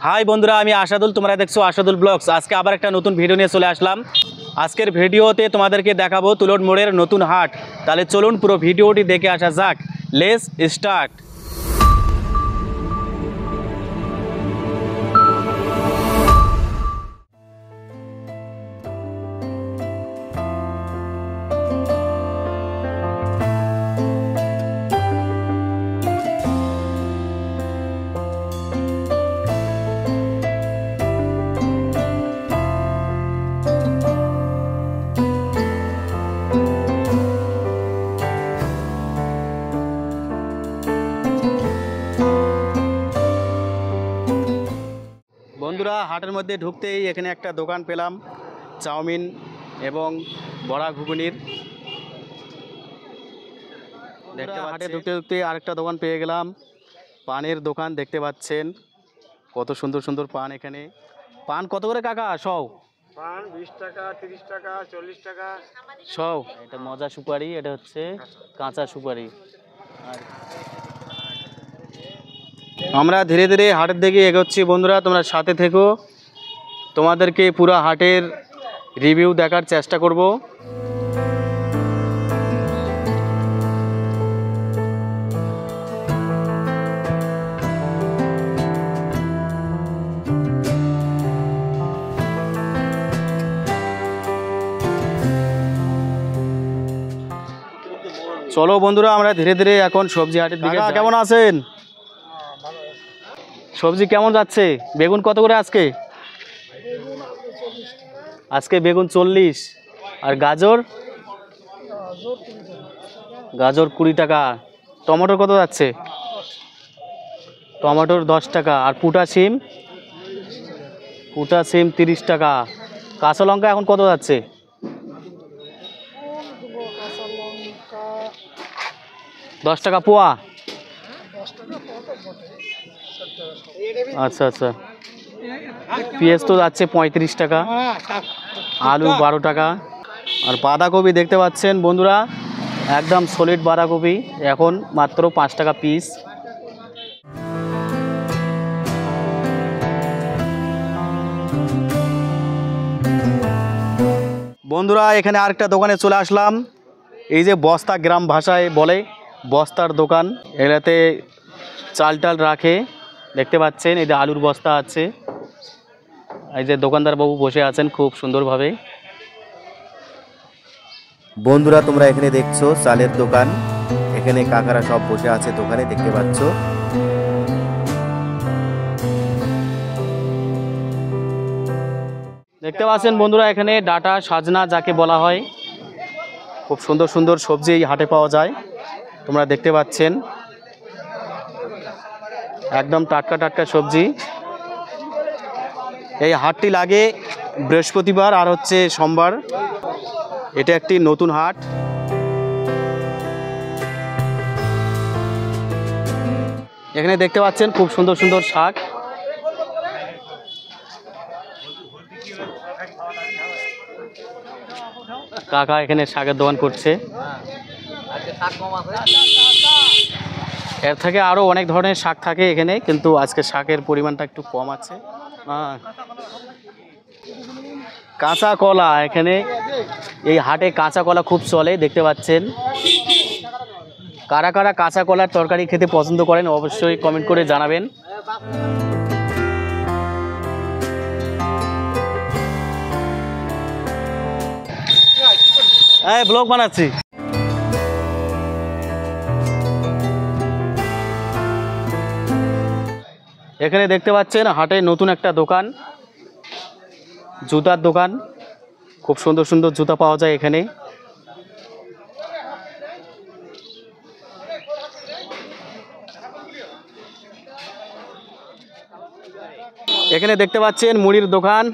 High বন্ধুরা, আমি আশাদুল, তোমরা দেখছো আশাদুল ব্লগস। আজকে আবার একটা নতুন ভিডিও নিয়ে চলে আসলাম। আজকের ভিডিওতে তোমাদেরকে দেখাবো তুলট মোড়ের নতুন হাট। তাহলে চলুন পুরো ভিডিওটি দেখে আসা যাক। Let's start. বন্ধুরা, হাটের মধ্যে ঢুকতেই এখানে একটা দোকান পেলাম চাউমিন এবং বড়া ঘুগনির। হাটে ঢুকতে ঢুকতে আরেকটা দোকান পেয়ে গেলাম, পানের দোকান। দেখতে পাচ্ছেন কত সুন্দর সুন্দর পান এখানে। পান কত করে কাকা সব? পান 20 টাকা, 30 টাকা, 40 টাকা সব। এটা মজা সুপারি, এটা হচ্ছে কাঁচা সুপারি। আর আমরা ধীরে ধীরে হাটের দিকে এগোচ্ছি বন্ধুরা, তোমরা সাথে থেকো। তোমাদেরকে পুরো হাটের রিভিউ দেখার চেষ্টা করব। চলো বন্ধুরা, আমরা ধীরে ধীরে এখন সবজি হাটের দিকে। কেমন আছেন? সবজি কেমন যাচ্ছে? বেগুন কত করে আজকে? আজকে বেগুন 40। আর গাজর? গাজর 20 টাকা। টমেটো কত যাচ্ছে? টমেটোর 10 টাকা। আর পুটা সিম? পুটা সিম 30 টাকা। কাঁচা লঙ্কা এখন কত যাচ্ছে? 10 টাকা পোয়া। আচ্ছা আচ্ছা। পেঁয়াজ তো যাচ্ছে 35 টাকা। আলু 12 টাকা। আর বাঁধাকপি দেখতে পাচ্ছেন বন্ধুরা, একদম সলিড বাঁধাকপি এখন মাত্র 5 টাকা পিস। বন্ধুরা, এখানে আরেকটা দোকানে চলে আসলাম। এই যে বস্তা, গ্রাম ভাষায় বলে বস্তার দোকান। এটাতে চাল টাল রাখে। দেখতে পাচ্ছেন এই যে আলুর বস্তা আছে। এই যে দোকানদার বাবু বসে আছেন খুব সুন্দরভাবে। বন্ধুরা, তোমরা এখানে দেখছো চালের দোকান। এখানে কাকারা সব বসে আছে দোকানে, দেখতে পাচ্ছ। দেখতে পাচ্ছেন বন্ধুরা, এখানে ডাটা, সাজনা যাকে বলা হয়, খুব সুন্দর সুন্দর সবজি এই হাটে পাওয়া যায়। তোমরা দেখতে পাচ্ছেন একদম টাটকা টাটকা সবজি। এই হাটটি লাগে বৃহস্পতিবার আর হচ্ছে সোমবার। এটা একটি নতুন হাট। এখানে দেখতে পাচ্ছেন খুব সুন্দর সুন্দর শাক। কাকা এখানে শাকের দোকান করছে। এর থেকে আরও অনেক ধরনের শাক থাকে এখানে, কিন্তু আজকে শাকের পরিমাণটা একটু কম আছে। কাঁচা কলা, এখানে এই হাটে কাঁচা কলা খুব চলে। দেখতে পাচ্ছেন কারা কারা কাঁচা কলার তরকারি খেতে পছন্দ করেন অবশ্যই কমেন্ট করে জানাবেন। এই ব্লগ বানাচ্ছি। এখানে দেখতে পাচ্ছেন হাটে নতুন একটা দোকান, জুতার দোকান। খুব সুন্দর সুন্দর জুতা পাওয়া যায় এখানে। এখানে দেখতে পাচ্ছেন মুড়ির দোকান।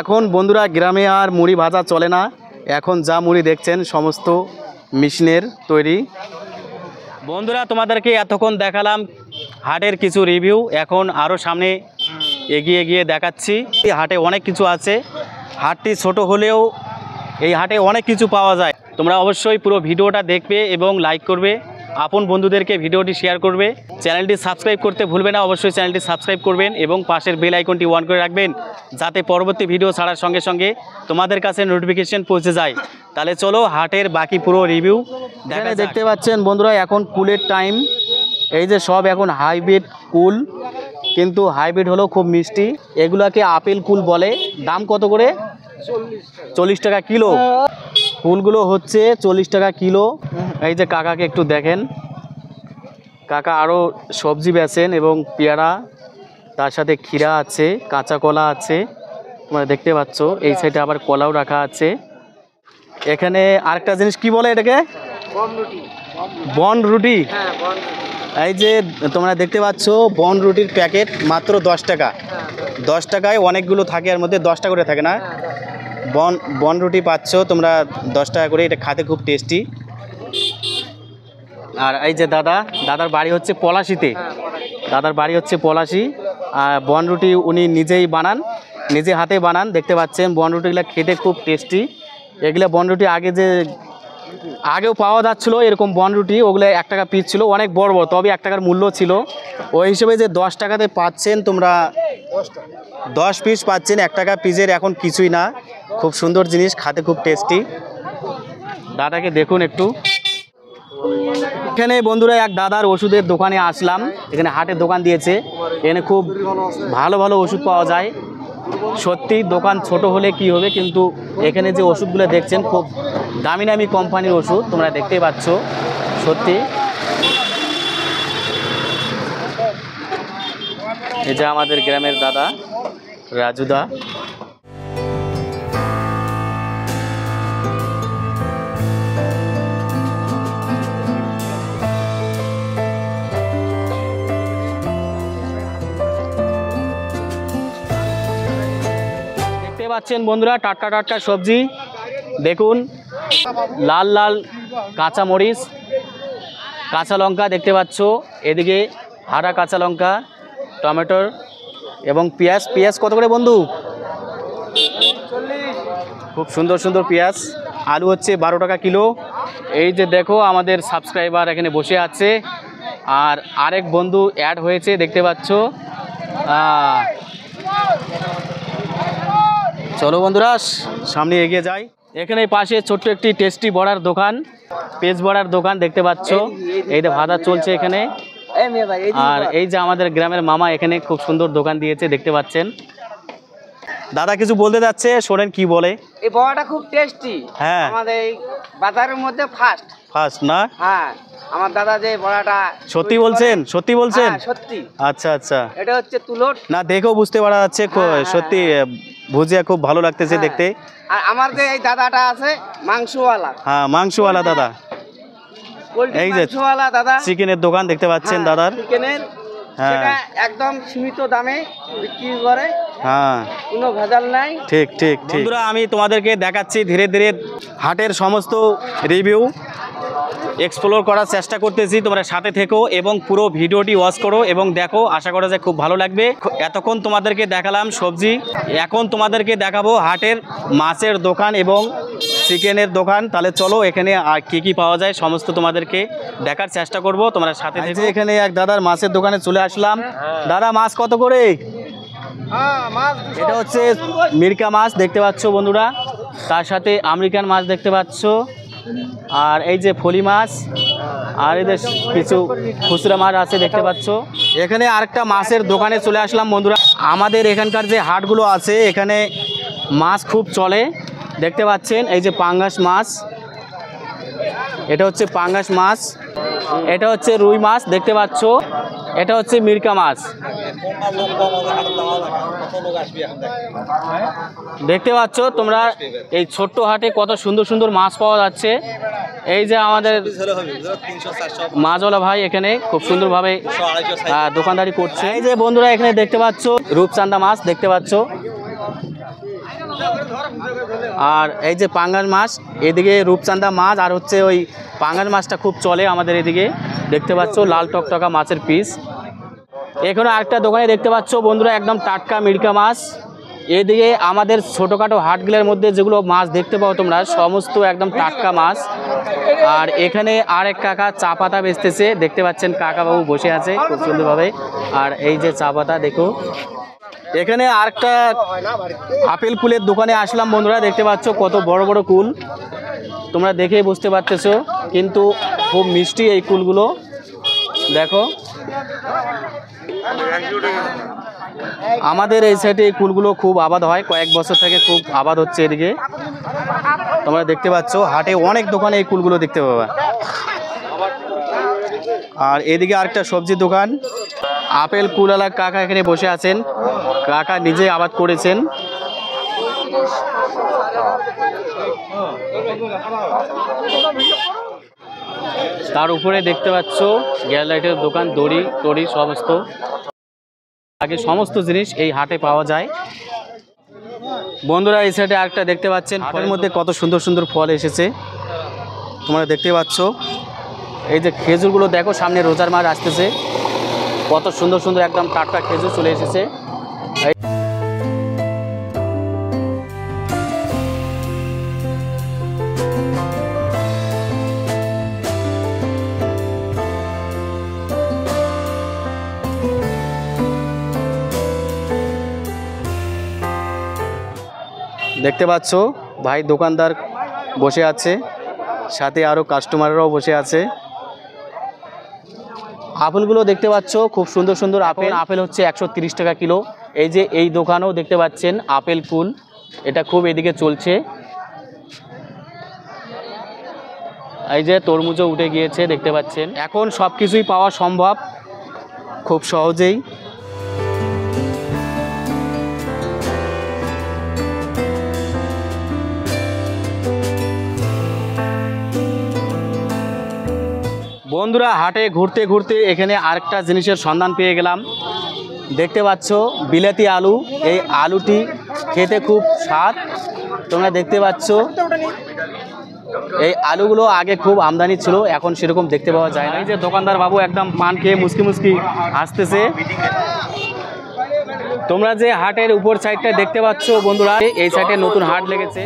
এখন বন্ধুরা গ্রামে আর মুড়ি ভাজা চলে না। এখন যা মুড়ি দেখছেন সমস্ত মেশিনের তৈরি। বন্ধুরা তোমাদেরকে এতক্ষণ দেখালাম হাটের কিছু রিভিউ। এখন আরও সামনে এগিয়ে গিয়ে দেখাচ্ছি। এই হাটে অনেক কিছু আছে, হাটটি ছোট হলেও এই হাটে অনেক কিছু পাওয়া যায়। তোমরা অবশ্যই পুরো ভিডিওটা দেখবে এবং লাইক করবে, আপন বন্ধুদেরকে ভিডিওটি শেয়ার করবে। চ্যানেলটি সাবস্ক্রাইব করতে ভুলবে না, অবশ্যই চ্যানেলটি সাবস্ক্রাইব করবেন এবং পাশের বেল আইকনটি অন করে রাখবেন, যাতে পরবর্তী ভিডিও ছাড়ার সঙ্গে সঙ্গে তোমাদের কাছে নোটিফিকেশন পৌঁছে যায়। তাহলে চলো হাটের বাকি পুরো রিভিউ দেখা। দেখতে পাচ্ছেন বন্ধুরা, এখন কুলের টাইম। এই যে সব এখন হাইব্রিড কুল, কিন্তু হাইব্রিড হলো খুব মিষ্টি। এগুলাকে আপেল কুল বলে। দাম কত করে? 40 টাকা কিলো। কুলগুলো হচ্ছে 40 টাকা কিলো। এই যে কাকাকে একটু দেখেন, কাকা আরও সবজি বেচেন এবং পেয়ারা, তার সাথে ক্ষীরা আছে, কাঁচা কলা আছে, তোমরা দেখতে পাচ্ছ। এই সাইডে আবার কলাও রাখা আছে। এখানে আরেকটা জিনিস কি বলে এটাকে? বন রুটি। এই যে তোমরা দেখতে পাচ্ছ বন রুটির প্যাকেট মাত্র 10 টাকা। 10 টাকায় অনেকগুলো থাকে, এর মধ্যে 10টা করে থাকে না। বন রুটি পাচ্ছ তোমরা 10 টাকা করে। এটা খেতে খুব টেস্টি। আর এই যে দাদার বাড়ি হচ্ছে পলাশিতে। দাদার বাড়ি হচ্ছে পলাশি। আর বন রুটি উনি নিজেই বানান, নিজে হাতে বানান। দেখতে পাচ্ছেন বন রুটিগুলো খেতে খুব টেস্টি। এগুলো বন রুটি আগেও পাওয়া যাচ্ছিলো এরকম বন রুটি, ওগুলো 1 টাকা পিস ছিল, অনেক বড় বড়, তবে 1 টাকার মূল্য ছিল। ওই হিসেবে যে 10 টাকাতে পাচ্ছেন তোমরা, 10 পিস পাচ্ছেন 1 টাকা পিসের, এখন কিছুই না। খুব সুন্দর জিনিস, খেতে খুব টেস্টি। দাদাকে দেখুন একটু। এখানে বন্ধুরা এক দাদার ওষুধের দোকানে আসলাম। এখানে হাটের দোকান দিয়েছে, এখানে খুব ভালো ভালো ওষুধ পাওয়া যায়। সত্যি দোকান ছোট হলে কি হবে, কিন্তু এখানে যে ওষুধগুলো দেখছেন খুব দামি দামি কোম্পানির ওষুধ, তোমরা দেখতেই পাচ্ছ। সত্যি এই যে আমাদের গ্রামের দাদা রাজুদা। পাচ্ছেন বন্ধুরা টাটকা টাটকা সবজি দেখুন, লাল লাল কাঁচা মরিচ, কাঁচা লঙ্কা দেখতে পাচ্ছ, এদিকে হারা কাঁচা লঙ্কা, টমেটোর এবং পেঁয়াজ কত করে বন্ধু? খুব সুন্দর সুন্দর পেঁয়াজ। আলু হচ্ছে 12 টাকা কিলো। এই যে দেখো আমাদের সাবস্ক্রাইবার এখানে বসে আছে, আর আরেক বন্ধু অ্যাড হয়েছে দেখতে পাচ্ছ। চলো বন্ধুরা সামনে এগিয়ে যাই। এখানে পাশে ছোট্ট একটি টেস্টি বড়ার দোকান, পেঁয়াজ বড়ার দোকান দেখতে পাচ্ছ। এই যে ভাজা চলছে এখানে। আর এই যে আমাদের গ্রামের মামা এখানে খুব সুন্দর দোকান দিয়েছে দেখতে পাচ্ছেন। দাদা কিছু বলতে যাচ্ছে, শোনেন কি বলে। এই বড়াটা খুব টেস্টি। হ্যাঁ, আমাদের এই বাজারের মধ্যে ফার্স্ট না? হ্যাঁ, আমার দাদা যে বড়াটা। সত্যি বলছেন? সত্যি। আচ্ছা আচ্ছা। এটা হচ্ছে তুলট না, দেখেও বুঝতে পারা যাচ্ছে। সত্যি ভুজিয়া খুব ভালো লাগতেছে দেখতে। আর আমার যে এই দাদাটা আছে মাংসওয়ালা। হ্যাঁ, মাংসওয়ালা দাদা। এই যে দাদা চিকেনের দোকান দেখতে পাচ্ছেন দাদার। চিকেনের সেটা একদম সীমিত দামে বিক্রি করে। হ্যাঁ, কোনো ভেজাল নাই। ঠিক। বন্ধুরা আমি তোমাদেরকে দেখাচ্ছি ধীরে ধীরে হাটের সমস্ত রিভিউ এক্সপ্লোর করার চেষ্টা করতেছি। তোমরা সাথে থেকো এবং পুরো ভিডিওটি ওয়াচ করো এবং দেখো, আশা করা যায় খুব ভালো লাগবে। এতক্ষণ তোমাদেরকে দেখালাম সবজি, এখন তোমাদেরকে দেখাবো হাটের মাছের দোকান এবং চিকেনের দোকান। তাহলে চলো এখানে আর কি পাওয়া যায় সমস্ত তোমাদেরকে দেখার চেষ্টা করব, তোমরা সাথে থেকো। এখানে এক দাদার মাছের দোকানে চলে আসলাম। দাদা মাছ কত করে? এটা হচ্ছে মিরকা মাছ দেখতে পাচ্ছ বন্ধুরা, তার সাথে আমেরিকান মাছ দেখতে পাচ্ছ, আর এই যে ফলি মাছ, আর এদের কিছু খুচরা মাছ আছে দেখতে পাচ্ছ। এখানে আরেকটা মাছের দোকানে চলে আসলাম বন্ধুরা। আমাদের এখানকার যে হাটগুলো আছে এখানে মাছ খুব চলে দেখতে পাচ্ছেন। এই যে পাঙ্গাস মাছ, এটা হচ্ছে পাঙ্গাস মাছ, এটা হচ্ছে রুই মাছ দেখতে পাচ্ছ, এটা হচ্ছে মিরকা মাছ দেখতে পাচ্ছ তোমরা। এই ছোট্ট হাটে কত সুন্দর সুন্দর মাছ পাওয়া যাচ্ছে। এই যে আমাদের মাছওয়ালা ভাই এখানে খুব সুন্দরভাবে দোকানদারি করছে। এই যে বন্ধুরা এখানে দেখতে পাচ্ছ রূপচাঁদা মাছ দেখতে পাচ্ছ, আর এই যে পাঙ্গাস মাছ, এদিকে রূপচাঁদা মাছ, আর হচ্ছে ওই পাঙ্গাস মাছটা খুব চলে আমাদের এদিকে দেখতে পাচ্ছ, লাল টকটকা মাছের পিস। এখানে আরেকটা দোকানে দেখতে পাচ্ছ বন্ধুরা, একদম টাটকা মিরকা মাছ। এদিকে আমাদের ছোটোখাটো হাটগুলোর মধ্যে যেগুলো মাছ দেখতে পাও তোমরা, সমস্ত একদম টাটকা মাছ। আর এখানে আরেক কাকা চা পাতা বেচতেছে, দেখতে পাচ্ছেন কাকাবাবু বসে আছে খুব সুন্দরভাবে। আর এই যে চা পাতা দেখো। এখানে আরেকটা আপেল কুলের দোকানে আসলাম বন্ধুরা, দেখতে পাচ্ছ কত বড় বড় কুল, তোমরা দেখেই বুঝতে পারতেছো, কিন্তু খুব মিষ্টি এই কুলগুলো দেখো। আমাদের এই সাইডে এই কুলগুলো খুব আবাদ হয়, কয়েক বছর থেকে খুব আবাদ হচ্ছে এদিকে। তোমরা দেখতে পাচ্ছ হাটে অনেক দোকানে এই কুলগুলো দেখতে পাবা। আর এদিকে আরেকটা সবজির দোকান, আপেল কুলওয়ালা কাকা এখানে বসে আছেন, কাকা নিজে আবাদ করেছেন। তার উপরে দেখতে পাচ্ছ গ্যাস লাইটের দোকান, দড়ি টড়ি সমস্ত, আগে সমস্ত জিনিস এই হাটে পাওয়া যায়। বন্ধুরা এই সাইডে আরেকটা দেখতে পাচ্ছেন, ফলের মধ্যে কত সুন্দর সুন্দর ফল এসেছে তোমরা দেখতে পাচ্ছ। এই যে খেজুরগুলো দেখো, সামনে রোজার মাস আসতেছে, কত সুন্দর সুন্দর একদম টাটকা খেজুর চলে এসেছে। দেখতে পাচ্ছ ভাই দোকানদার বসে আছে, সাথে আরও কাস্টমাররাও বসে আছে। আপেলগুলো দেখতে পাচ্ছ খুব সুন্দর সুন্দর আপেল, আপেল হচ্ছে 130 টাকা কিলো। এই যে এই দোকানেও দেখতে পাচ্ছেন আপেল কুল, এটা খুব এদিকে চলছে। এই যে তরমুজও উঠে গিয়েছে দেখতে পাচ্ছেন। এখন সব কিছুই পাওয়া সম্ভব খুব সহজেই। বন্ধুরা হাটে ঘুরতে ঘুরতে এখানে আরেকটা জিনিসের সন্ধান পেয়ে গেলাম, দেখতে পাচ্ছ বিলাতি আলু। এই আলুটি খেতে খুব স্বাদ, তোমরা দেখতে পাচ্ছ। এই আলুগুলো আগে খুব আমদানি ছিল, এখন সেরকম দেখতে পাওয়া যায় না। এই যে দোকানদার বাবু একদম পান খেয়ে মুসকি মুসকি হাসতেছে। তোমরা যে হাটের উপর সাইডটা দেখতে পাচ্ছ বন্ধুরা, এই সাইডে নতুন হাট লেগেছে।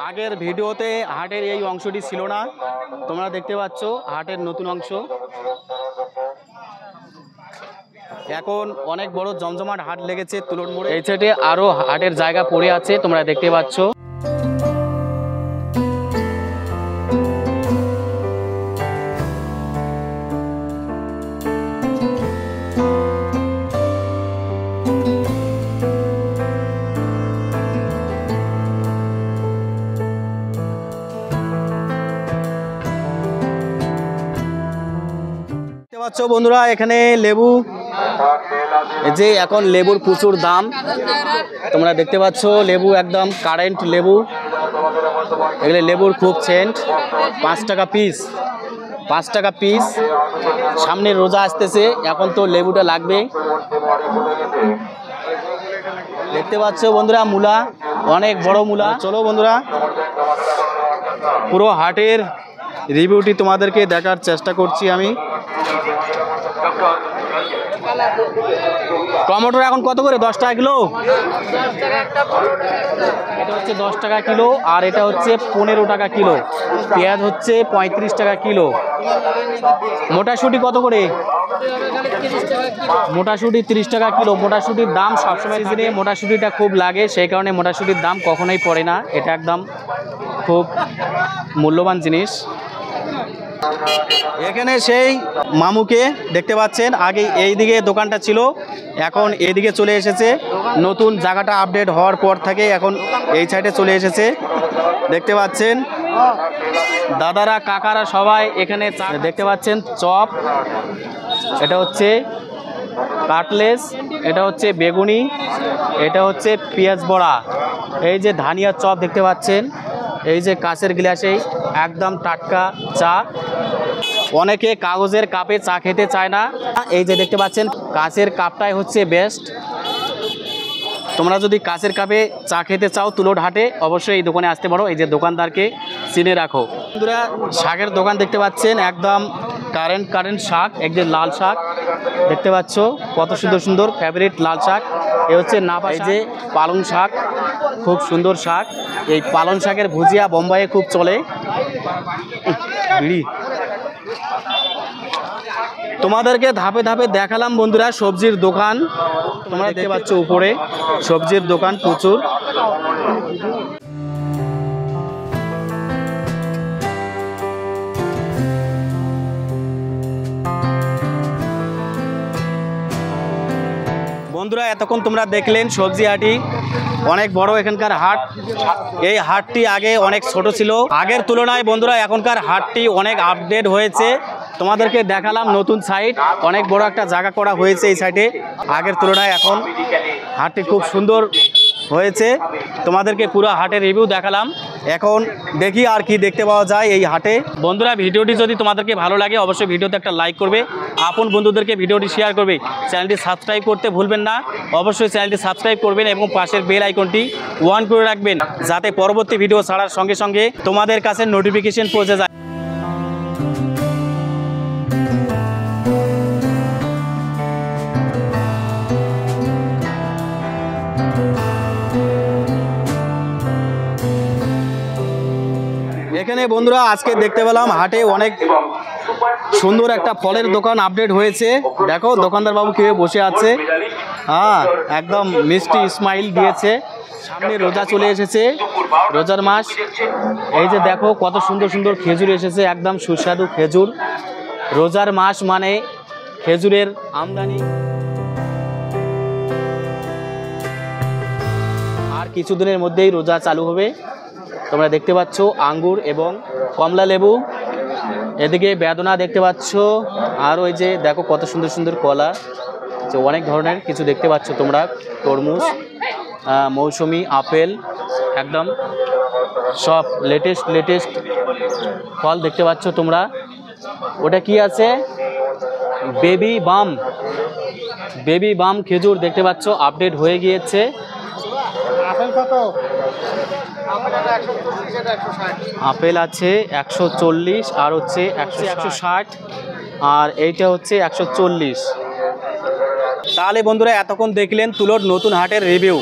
আগের ভিডিওতে হাটের এই অংশটি ছিল না, তোমরা দেখতে পাচ্ছ হাটের নতুন অংশ। এখন অনেক বড় জমজমাট হাট লেগেছে তুলন মোড়ে। এই সাইডে আরো হাটের জায়গা পড়ে আছে, তোমরা দেখতে পাচ্ছ। বন্ধুরা এখানে লেবু, যে এখন লেবুর প্রচুর দাম, তোমরা দেখতে পাচ্ছ লেবু একদম কারেন্ট লেবু। এগুলো লেবুর খুব সেন্ট, 5 টাকা পিস, 5 টাকা পিস। সামনে রোজা আসতেছে, এখন তো লেবুটা লাগবে। দেখতে পাচ্ছ বন্ধুরা মূলা, অনেক বড় মূলা। চলো বন্ধুরা পুরো হাটের রিভিউটি তোমাদেরকে দেখার চেষ্টা করছি আমি। টমেটো এখন কত করে? 10 টাকা কিলো। এটা হচ্ছে 10 টাকা কিলো, আর এটা হচ্ছে 15 টাকা কিলো। পেঁয়াজ হচ্ছে 35 টাকা কিলো। মোটাশুটি কত করে? মোটাশুটি 30 টাকা কিলো। মোটাশুটির দাম সবসময় দিনে মোটাশুটিটা খুব লাগে, সেই কারণে মোটাশুটির দাম কখনোই পড়ে না, এটা একদম খুব মূল্যবান জিনিস। এখানে সেই মামুকে দেখতে পাচ্ছেন, আগে এই দিকে দোকানটা ছিল, এখন এইদিকে চলে এসেছে। নতুন জায়গাটা আপডেট হওয়ার পর থেকে এখন এই সাইডে চলে এসেছে, দেখতে পাচ্ছেন। দাদারা কাকারা সবাই এখানে দেখতে পাচ্ছেন। চপ, এটা হচ্ছে কাটলেস, এটা হচ্ছে বেগুনি, এটা হচ্ছে পেঁয়াজ বড়া, এই যে ধানিয়ার চপ দেখতে পাচ্ছেন। এই যে কাঁচের গ্লাসে একদম টাটকা চা, অনেকে কাগজের কাপে চা খেতে চায় না, এই যে দেখতে পাচ্ছেন কাচের কাপটাই হচ্ছে বেস্ট। তোমরা যদি কাচের কাপে চা খেতে চাও তুলোর হাটে, অবশ্যই এই দোকানে আসতে পারো। এই যে দোকানদারকে চিনে রাখো। বন্ধুরা শাকের দোকান দেখতে পাচ্ছেন, একদম কারেন্ট শাক, একদম লাল শাক দেখতে পাচ্ছ, কত সুন্দর সুন্দর ফেভারিট লাল শাক। এ হচ্ছে নাপা, এই যে পালং শাক, খুব সুন্দর শাক। এই পালং শাকের ভুজিয়া বোম্বাইয়ে খুব চলে। তোমাদেরকে ধাপে ধাপে দেখালাম বন্ধুরা সবজির দোকান। তোমরা দেখতে পাচ্ছ উপরে সবজির দোকান প্রচুর। বন্ধুরা এতক্ষণ তোমরা দেখলেন সবজি হাটি, অনেক বড় এখানকার হাট। এই হাটটি আগে অনেক ছোট ছিল, আগের তুলনায় বন্ধুরা এখনকার হাটটি অনেক আপডেট হয়েছে। তোমাদেরকে দেখালাম নতুন সাইট, অনেক বড় একটা জায়গা করা হয়েছে এই সাইটে। আগের তুলনায় এখন হাটটি খুব সুন্দর হয়েছে। তোমাদেরকে পুরো হাটের রিভিউ দেখালাম। এখন দেখি আর কি দেখতে পাওয়া যায় এই হাটে। বন্ধুরা ভিডিওটি যদি তোমাদেরকে ভালো লাগে অবশ্যই ভিডিওতে একটা লাইক করবে, আপন বন্ধুদেরকে ভিডিওটি শেয়ার করবে, চ্যানেলটি সাবস্ক্রাইব করতে ভুলবেন না। অবশ্যই চ্যানেলটি সাবস্ক্রাইব করবেন এবং পাশের বেল আইকনটি অন করে রাখবেন, যাতে পরবর্তী ভিডিও ছাড়ার সঙ্গে সঙ্গে তোমাদের কাছে নোটিফিকেশন পৌঁছে যায়। এখানে বন্ধুরা আজকে দেখতে পেলাম হাটে অনেক সুন্দর একটা ফলের দোকান আপডেট হয়েছে। দেখো দোকানদার বাবু কীভাবে বসে আছে, হ্যাঁ একদম মিষ্টি স্মাইল দিয়েছে। সামনে রোজা চলে এসেছে, রোজার মাস। এই যে দেখো কত সুন্দর সুন্দর খেজুর এসেছে, একদম সুস্বাদু খেজুর। রোজার মাস মানে খেজুরের আমদানি। আর কিছুদিনের মধ্যেই রোজা চালু হবে। তোমরা দেখতে পাচ্ছ আঙ্গুর এবং কমলা লেবু, এদিকে বেদনা দেখতে পাচ্ছ, আর ওই যে দেখো কত সুন্দর সুন্দর কলা, যে অনেক ধরনের কিছু দেখতে পাচ্ছ তোমরা। তরমুজ, মৌসুমি, আপেল, একদম সব লেটেস্ট ফল দেখতে পাচ্ছ তোমরা। ওটা কি আছে, বেবি বাম খেজুর দেখতে পাচ্ছ, আপডেট হয়ে গিয়েছে। আপেল আছে 140, আর হচ্ছে 160, আর এইটা হচ্ছে 140। তাহলে বন্ধুরা এতক্ষণ দেখলেন তুলোর নতুন হাটের রিভিউ।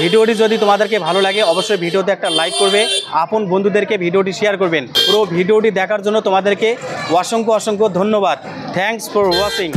ভিডিওটি যদি তোমাদেরকে ভালো লাগে অবশ্যই ভিডিওতে একটা লাইক করবে, আপন বন্ধুদেরকে ভিডিওটি শেয়ার করবেন। পুরো ভিডিওটি দেখার জন্য তোমাদেরকে অসংখ্য ধন্যবাদ। Thanks for watching.